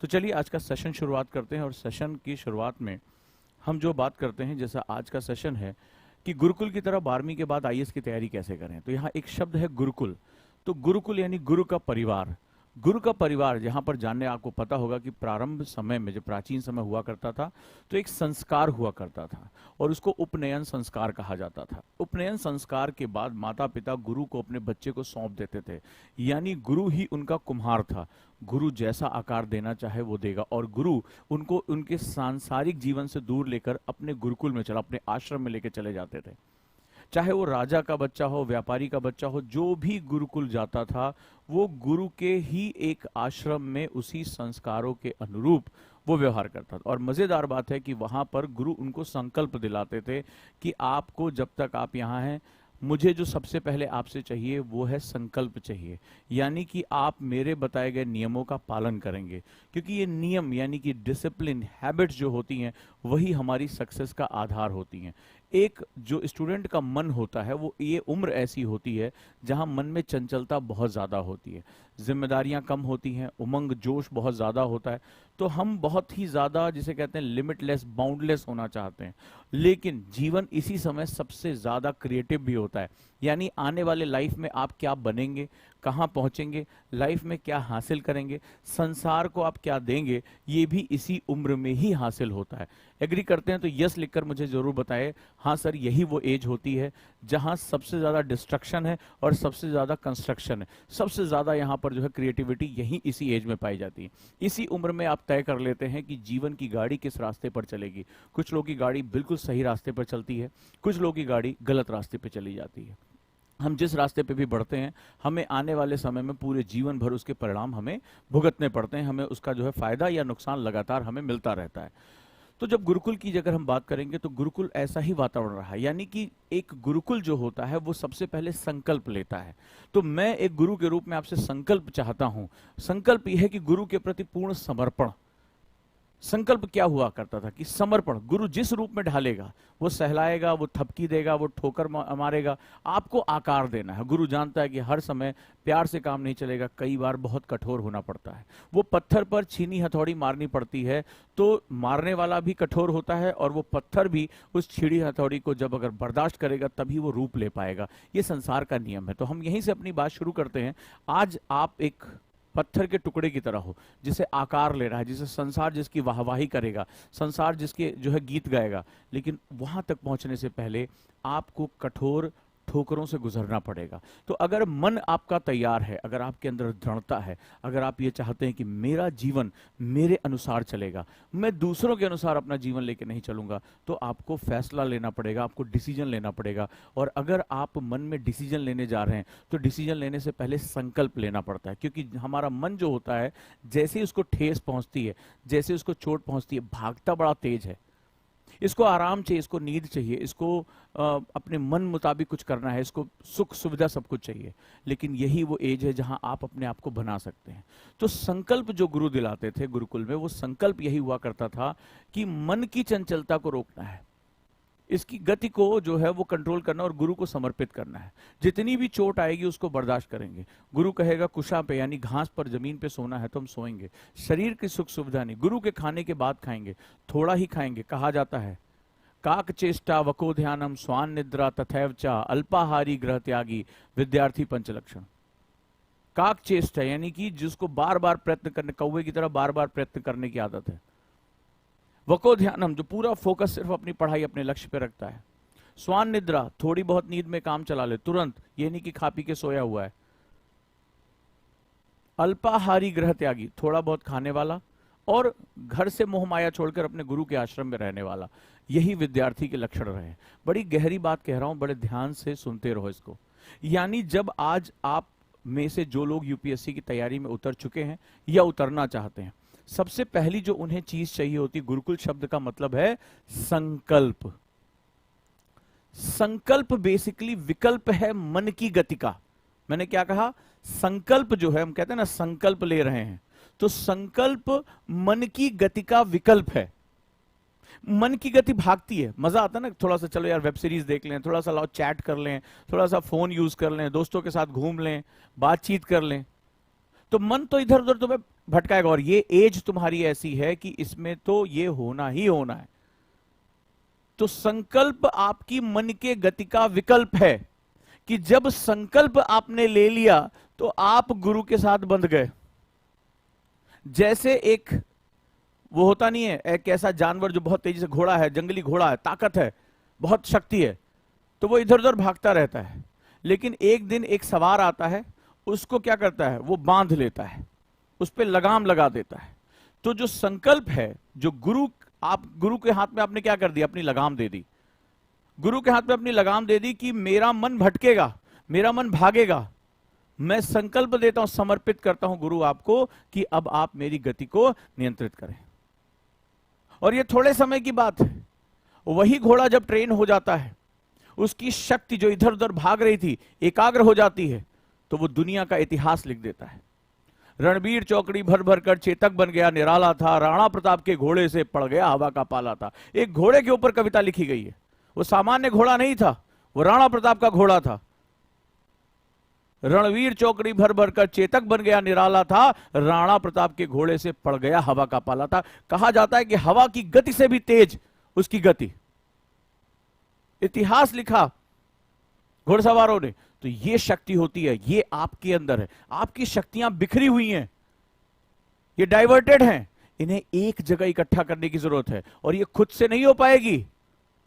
तो चलिए आज का सेशन शुरुआत करते हैं और सेशन की शुरुआत में हम जो बात करते हैं, जैसा आज का सेशन है कि गुरुकुल की तरह 12वीं के बाद आईएएस की तैयारी कैसे करें। तो यहाँ एक शब्द है गुरुकुल। तो गुरुकुल यानी गुरु का परिवार। गुरु का परिवार जहाँ पर जानने आपको पता होगा कि प्रारंभ समय में, जब प्राचीन समय हुआ करता था, तो एक संस्कार हुआ करता था और उसको उपनयन संस्कार कहा जाता था। उपनयन संस्कार के बाद माता पिता गुरु को अपने बच्चे को सौंप देते थे, यानी गुरु ही उनका कुम्हार था। गुरु जैसा आकार देना चाहे वो देगा और गुरु उनको उनके सांसारिक जीवन से दूर लेकर अपने गुरुकुल में चला, अपने आश्रम में लेकर चले जाते थे। चाहे वो राजा का बच्चा हो, व्यापारी का बच्चा हो, जो भी गुरुकुल जाता था वो गुरु के ही एक आश्रम में उसी संस्कारों के अनुरूप वो व्यवहार करता था। और मजेदार बात है कि वहां पर गुरु उनको संकल्प दिलाते थे कि आपको जब तक आप यहाँ हैं, मुझे जो सबसे पहले आपसे चाहिए वो है संकल्प चाहिए, यानी कि आप मेरे बताए गए नियमों का पालन करेंगे, क्योंकि ये नियम यानी कि डिसिप्लिन, हैबिट्स जो होती हैं वही हमारी सक्सेस का आधार होती हैं। एक जो स्टूडेंट का मन होता है, वो ये उम्र ऐसी होती है जहां मन में चंचलता बहुत ज़्यादा होती है, जिम्मेदारियां कम होती हैं, उमंग जोश बहुत ज़्यादा होता है। तो हम बहुत ही ज़्यादा, जिसे कहते हैं लिमिटलेस, बाउंडलेस होना चाहते हैं। लेकिन जीवन इसी समय सबसे ज़्यादा क्रिएटिव भी होता है, यानी आने वाले लाइफ में आप क्या बनेंगे, कहाँ पहुँचेंगे, लाइफ में क्या हासिल करेंगे, संसार को आप क्या देंगे, ये भी इसी उम्र में ही हासिल होता है। एग्री करते हैं तो यस लिखकर मुझे ज़रूर बताएं। हाँ सर, यही वो एज होती है जहाँ सबसे ज़्यादा डिस्ट्रक्शन है और सबसे ज़्यादा कंस्ट्रक्शन है। सबसे ज़्यादा यहाँ पर जो है क्रिएटिविटी यही इसी एज में पाई जाती है। इसी उम्र में आप तय कर लेते हैं कि जीवन की गाड़ी किस रास्ते पर चलेगी। कुछ लोगों की गाड़ी बिल्कुल सही रास्ते पर चलती है, कुछ लोगों की गाड़ी गलत रास्ते पर चली जाती है। हम जिस रास्ते पे भी बढ़ते हैं, हमें आने वाले समय में पूरे जीवन भर उसके परिणाम हमें भुगतने पड़ते हैं, हमें उसका जो है फायदा या नुकसान लगातार हमें मिलता रहता है। तो जब गुरुकुल की अगर हम बात करेंगे तो गुरुकुल ऐसा ही वातावरण रहा है, यानी कि एक गुरुकुल जो होता है वो सबसे पहले संकल्प लेता है। तो मैं एक गुरु के रूप में आपसे संकल्प चाहता हूं। संकल्प यह है कि गुरु के प्रति पूर्ण समर्पण। संकल्प क्या हुआ करता था कि समर्पण। गुरु जिस रूप में ढालेगा, वो सहलाएगा, वो थपकी देगा, वो ठोकर मारेगा, आपको आकार देना है। गुरु जानता है कि हर समय प्यार से काम नहीं चलेगा, कई बार बहुत कठोर होना पड़ता है। वो पत्थर पर छीनी हथौड़ी मारनी पड़ती है, तो मारने वाला भी कठोर होता है और वो पत्थर भी उस छीनी हथौड़ी को जब अगर बर्दाश्त करेगा तभी वो रूप ले पाएगा। ये संसार का नियम है। तो हम यहीं से अपनी बात शुरू करते हैं। आज आप एक पत्थर के टुकड़े की तरह हो, जिसे आकार ले रहा है, जिसे संसार जिसकी वाहवाही करेगा, संसार जिसके जो है गीत गाएगा। लेकिन वहां तक पहुंचने से पहले आपको कठोर ठोकरों से गुजरना पड़ेगा। तो अगर मन आपका तैयार है, अगर आपके अंदर दृढ़ता है, अगर आप ये चाहते हैं कि मेरा जीवन मेरे अनुसार चलेगा, मैं दूसरों के अनुसार अपना जीवन लेके नहीं चलूंगा, तो आपको फैसला लेना पड़ेगा, आपको डिसीजन लेना पड़ेगा। और अगर आप मन में डिसीजन लेने जा रहे हैं तो डिसीजन लेने से पहले संकल्प लेना पड़ता है, क्योंकि हमारा मन जो होता है, जैसे ही उसको ठेस पहुंचती है, जैसे उसको चोट पहुंचती है, भागता बड़ा तेज है। इसको आराम चाहिए, इसको नींद चाहिए, इसको अपने मन मुताबिक कुछ करना है, इसको सुख सुविधा सब कुछ चाहिए। लेकिन यही वो एज है जहां आप अपने आप को बना सकते हैं। तो संकल्प जो गुरु दिलाते थे गुरुकुल में, वो संकल्प यही हुआ करता था कि मन की चंचलता को रोकना है, इसकी गति को जो है वो कंट्रोल करना और गुरु को समर्पित करना है। जितनी भी चोट आएगी उसको बर्दाश्त करेंगे। गुरु कहेगा कुशा पे यानी घास पर, जमीन पे सोना है तो हम सोएंगे। शरीर की सुख सुविधा नहीं, गुरु के खाने के बाद खाएंगे, थोड़ा ही खाएंगे। कहा जाता है काक चेष्टा वको ध्यानम स्वान निद्रा तथैव चा अल्पाहारी ग्रह त्यागी विद्यार्थी पंचलक्षण। काक चेष्टा यानी कि जिसको बार बार प्रयत्न करने, कौवे की तरह बार बार प्रयत्न करने की आदत है। वको ध्यानम जो पूरा फोकस सिर्फ अपनी पढ़ाई, अपने लक्ष्य पे रखता है। स्वान निद्रा थोड़ी बहुत नींद में काम चला ले तुरंत, ये नहीं कि खा पी के सोया हुआ है। अल्पाहारी ग्रह त्यागी थोड़ा बहुत खाने वाला और घर से मोह माया छोड़कर अपने गुरु के आश्रम में रहने वाला, यही विद्यार्थी के लक्षण रहे। बड़ी गहरी बात कह रहा हूं, बड़े ध्यान से सुनते रहो इसको। यानी जब आज आप में से जो लोग यूपीएससी की तैयारी में उतर चुके हैं या उतरना चाहते हैं, सबसे पहली जो उन्हें चीज चाहिए होती, गुरुकुल शब्द का मतलब है संकल्प। संकल्प बेसिकली विकल्प है मन की गति का। मैंने क्या कहा? संकल्प जो है, हम कहते हैं ना संकल्प ले रहे हैं, तो संकल्प मन की गति का विकल्प है। मन की गति भागती है, मजा आता है ना, थोड़ा सा चलो यार वेब सीरीज देख लें, थोड़ा सा लाओ चैट कर लें, थोड़ा सा फोन यूज कर लें, दोस्तों के साथ घूम लें, बातचीत कर लें। तो मन तो इधर उधर, तो मैं भटकाएगा, और ये एज तुम्हारी ऐसी है कि इसमें तो ये होना ही होना है। तो संकल्प आपकी मन के गति का विकल्प है कि जब संकल्प आपने ले लिया तो आप गुरु के साथ बंध गए। जैसे एक वो होता नहीं है, एक ऐसा जानवर जो बहुत तेजी से, घोड़ा है, जंगली घोड़ा है, ताकत है, बहुत शक्ति है, तो वो इधर उधर भागता रहता है, लेकिन एक दिन एक सवार आता है, उसको क्या करता है, वो बांध लेता है, उस पर लगाम लगा देता है। तो जो संकल्प है, जो गुरु के हाथ में आपने क्या कर दिया, अपनी लगाम दे दी। गुरु के हाथ में अपनी लगाम दे दी कि मेरा मन भटकेगा, मेरा मन भागेगा, मैं संकल्प देता हूं, समर्पित करता हूं गुरु आपको कि अब आप मेरी गति को नियंत्रित करें। और ये थोड़े समय की बात है। वही घोड़ा जब ट्रेन हो जाता है, उसकी शक्ति जो इधर उधर भाग रही थी एकाग्र हो जाती है, तो वो दुनिया का इतिहास लिख देता है। रणबीर चौकड़ी भर भर कर चेतक बन गया निराला था, राणा प्रताप के घोड़े से पड़ गया हवा का पाला था। एक घोड़े के ऊपर कविता लिखी गई है। वो सामान्य घोड़ा नहीं था, वो राणा प्रताप का घोड़ा था। रणवीर चौकड़ी भर भर कर चेतक बन गया निराला था, राणा प्रताप के घोड़े से पड़ गया हवा का पाला था। कहा जाता है कि हवा की गति से भी तेज उसकी गति। इतिहास लिखा घुड़सवारों ने। तो ये शक्ति होती है, ये आपके अंदर है। आपकी शक्तियां बिखरी हुई हैं, ये डाइवर्टेड हैं, इन्हें एक जगह इकट्ठा करने की जरूरत है। और ये खुद से नहीं हो पाएगी।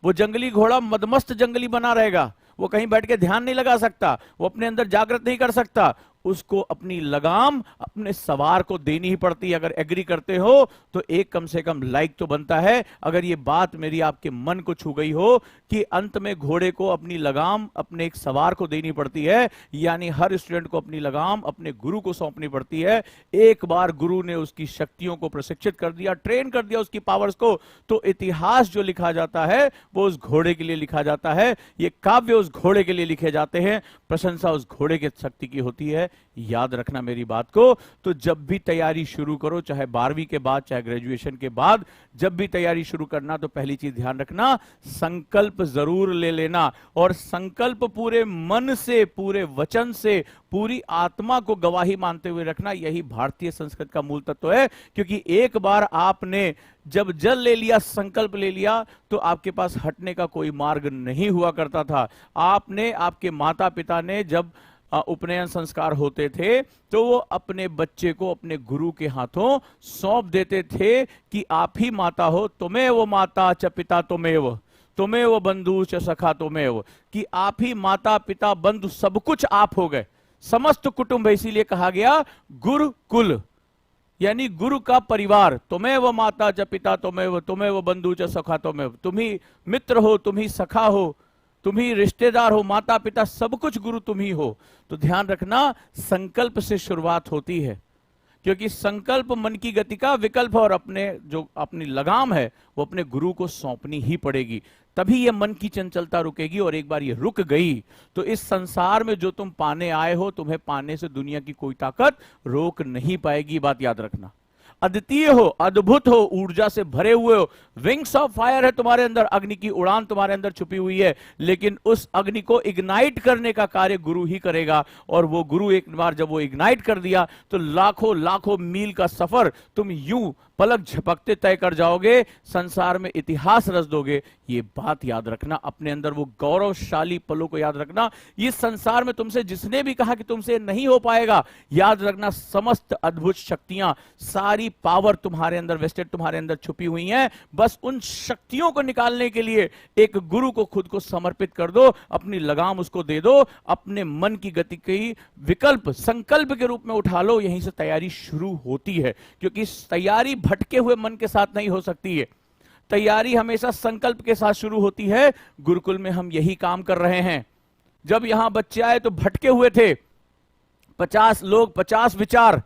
वो जंगली घोड़ा मदमस्त जंगली बना रहेगा, वो कहीं बैठ के ध्यान नहीं लगा सकता, वो अपने अंदर जागृत नहीं कर सकता। उसको अपनी लगाम अपने सवार को देनी ही पड़ती है। अगर एग्री करते हो तो एक कम से कम लाइक तो बनता है। अगर ये बात मेरी आपके मन को छू गई हो कि अंत में घोड़े को अपनी लगाम अपने एक सवार को देनी पड़ती है, यानी हर स्टूडेंट को अपनी लगाम अपने गुरु को सौंपनी पड़ती है। एक बार गुरु ने उसकी शक्तियों को प्रशिक्षित कर दिया, ट्रेन कर दिया उसकी पावर्स को, तो इतिहास जो लिखा जाता है वो उस घोड़े के लिए लिखा जाता है। ये काव्य उस घोड़े के लिए लिखे जाते हैं, प्रशंसा उस घोड़े की शक्ति की होती है। याद रखना मेरी बात को। तो जब भी तैयारी शुरू करो, चाहे 12वीं के बाद चाहे ग्रेजुएशन के बाद, जब भी तैयारी शुरू करना तो पहली चीज ध्यान रखना, संकल्प जरूर ले लेना। और संकल्प पूरे मन से, पूरे वचन से, पूरी आत्मा को गवाही मानते हुए रखना। यही भारतीय संस्कृति का मूल तत्व है। क्योंकि एक बार आपने जब जल ले लिया, संकल्प ले लिया, तो आपके पास हटने का कोई मार्ग नहीं हुआ करता था। आपने, आपके माता पिता ने जब उपनयन संस्कार होते थे तो वो अपने बच्चे को अपने गुरु के हाथों सौंप देते थे कि आप ही माता हो, तुम्हें वो माता च पिता तुम्हें वो बंधु च सखा तुम्हें, कि आप ही माता पिता बंधु सब कुछ आप हो गए, समस्त कुटुंब। इसीलिए कहा गया गुरुकुल, यानी गुरु का परिवार। तुम्हें वो माता च पिता तुम्हें वो बंधु च सखा तुम्हें, तुम ही मित्र हो, तुम ही सखा हो, तुम ही रिश्तेदार हो, माता पिता सब कुछ गुरु तुम ही हो। तो ध्यान रखना, संकल्प से शुरुआत होती है, क्योंकि संकल्प मन की गति का विकल्प है। और अपनी लगाम है वो अपने गुरु को सौंपनी ही पड़ेगी, तभी ये मन की चंचलता रुकेगी। और एक बार ये रुक गई तो इस संसार में जो तुम पाने आए हो, तुम्हें पाने से दुनिया की कोई ताकत रोक नहीं पाएगी। बात याद रखना। अद्वितीय हो, अद्भुत हो, ऊर्जा से भरे हुए हो, विंग्स ऑफ फायर है तुम्हारे अंदर, अग्नि की उड़ान तुम्हारे अंदर छुपी हुई है। लेकिन उस अग्नि को इग्नाइट करने का कार्य गुरु ही करेगा। और वो गुरु एक बार जब वो इग्नाइट कर दिया तो लाखों लाखों मील का सफर तुम यूं पलक झपकते तय कर जाओगे, संसार में इतिहास रच दोगे। ये बात याद रखना, अपने अंदर वो गौरवशाली पलों को याद रखना। इस संसार में तुमसे जिसने भी कहा कि तुमसे नहीं हो पाएगा, याद रखना समस्त अद्भुत शक्तियां, सारी पावर तुम्हारे अंदर वेस्टेड, तुम्हारे अंदर छुपी हुई हैं। बस उन शक्तियों को निकालने के लिए एक गुरु को खुद को समर्पित कर दो, अपनी लगाम उसको दे दो, अपने मन की गति की विकल्प संकल्प के रूप में उठा लो। यहीं से तैयारी शुरू होती है, क्योंकि तैयारी भटके हुए मन के साथ नहीं हो सकती है। तैयारी हमेशा संकल्प के साथ शुरू होती है। गुरुकुल में हम यही काम कर रहे हैं। जब यहां बच्चे आए तो भटके हुए थे, 50 लोग, 50 विचार,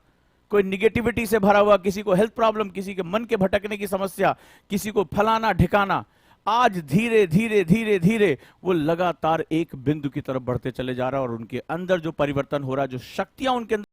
कोई निगेटिविटी से भरा हुआ, किसी को हेल्थ प्रॉब्लम, किसी के मन के भटकने की समस्या, किसी को फलाना ढिकाना। आज धीरे धीरे धीरे धीरे वो लगातार एक बिंदु की तरफ बढ़ते चले जा रहा है। और उनके अंदर जो परिवर्तन हो रहा है, जो शक्तियां उनके अंदर